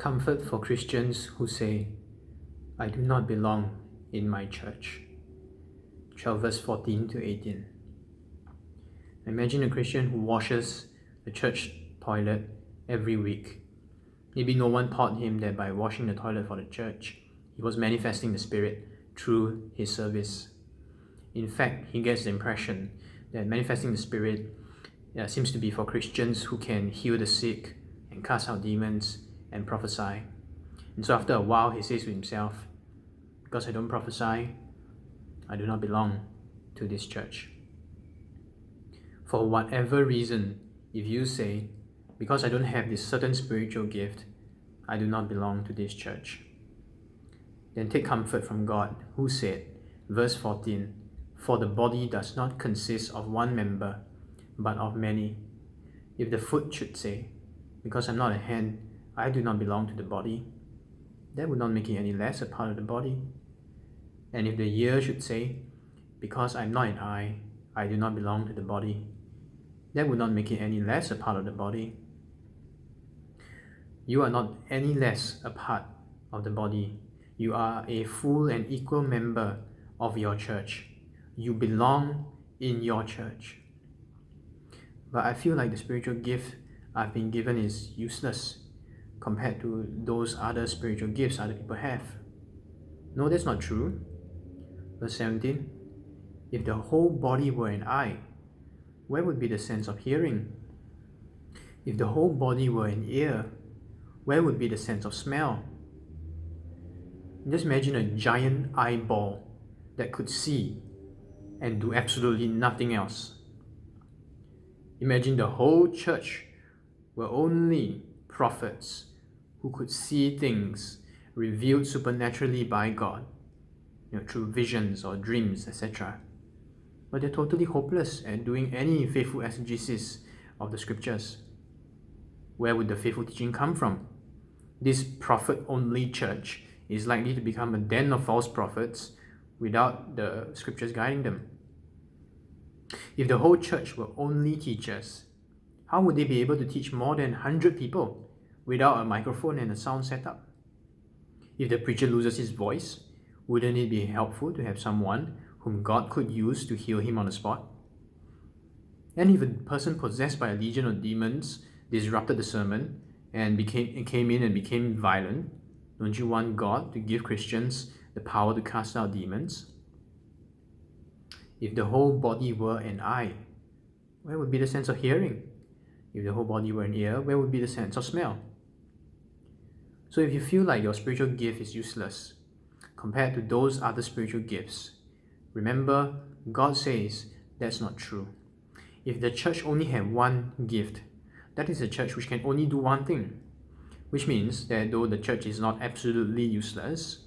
Comfort for Christians who say, I do not belong in my church. 12 verse 14 to 18. Imagine a Christian who washes the church toilet every week. Maybe no one taught him that by washing the toilet for the church, he was manifesting the Spirit through his service. In fact, he gets the impression that manifesting the Spirit seems to be for Christians who can heal the sick and cast out demons and prophesy. And so after a while, he says to himself, because I don't prophesy, I do not belong to this church. For whatever reason, if you say, because I don't have this certain spiritual gift, I do not belong to this church, then take comfort from God, who said, verse 14, for the body does not consist of one member, but of many. If the foot should say, because I'm not a hand, I do not belong to the body, that would not make it any less a part of the body. And if the ear should say, because I'm not an eye, I do not belong to the body, that would not make it any less a part of the body. You are not any less a part of the body. You are a full and equal member of your church. You belong in your church. But I feel like the spiritual gift I've been given is useless compared to those other spiritual gifts other people have. No, that's not true. Verse 17, if the whole body were an eye, where would be the sense of hearing? If the whole body were an ear, where would be the sense of smell? Just imagine a giant eyeball that could see and do absolutely nothing else. Imagine the whole church were only prophets who could see things revealed supernaturally by God, through visions or dreams, etc. But they're totally hopeless at doing any faithful exegesis of the scriptures. Where would the faithful teaching come from? This prophet-only church is likely to become a den of false prophets without the scriptures guiding them. If the whole church were only teachers, how would they be able to teach more than 100 people without a microphone and a sound setup? If the preacher loses his voice, wouldn't it be helpful to have someone whom God could use to heal him on the spot? And if a person possessed by a legion of demons disrupted the sermon and came in and became violent, don't you want God to give Christians the power to cast out demons? If the whole body were an eye, where would be the sense of hearing? If the whole body were an ear, where would be the sense of smell? So if you feel like your spiritual gift is useless compared to those other spiritual gifts, remember, God says that's not true. If the church only had one gift, that is a church which can only do one thing, which means that though the church is not absolutely useless,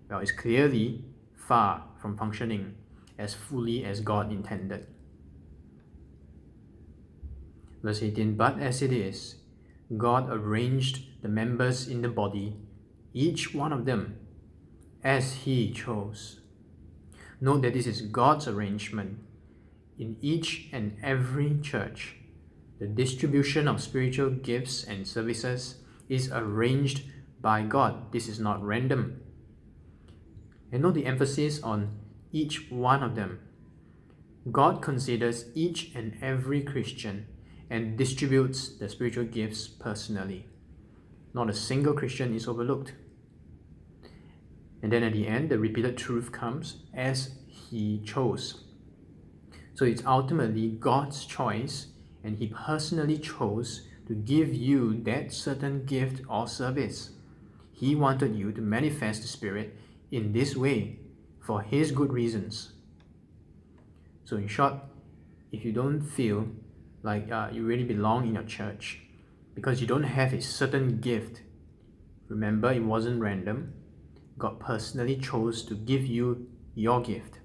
well, it's clearly far from functioning as fully as God intended. Verse 18, but as it is, God arranged the members in the body, each one of them, as He chose. Note that this is God's arrangement. In each and every church, the distribution of spiritual gifts and services is arranged by God. This is not random. And note the emphasis on each one of them. God considers each and every Christian and distributes the spiritual gifts personally. Not a single Christian is overlooked. And then at the end, the repeated truth comes, as He chose. So it's ultimately God's choice, and He personally chose to give you that certain gift or service. He wanted you to manifest the Spirit in this way for His good reasons. So in short, if you don't feel like you really belong in your church because you don't have a certain gift, remember, it wasn't random. God personally chose to give you your gift.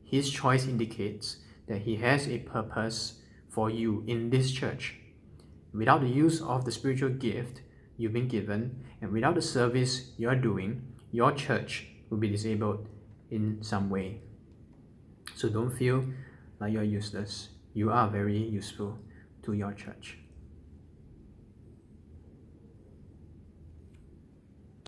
His choice indicates that He has a purpose for you in this church. Without the use of the spiritual gift you've been given, and without the service you're doing, your church will be disabled in some way. So don't feel like you're useless. You are very useful to your church.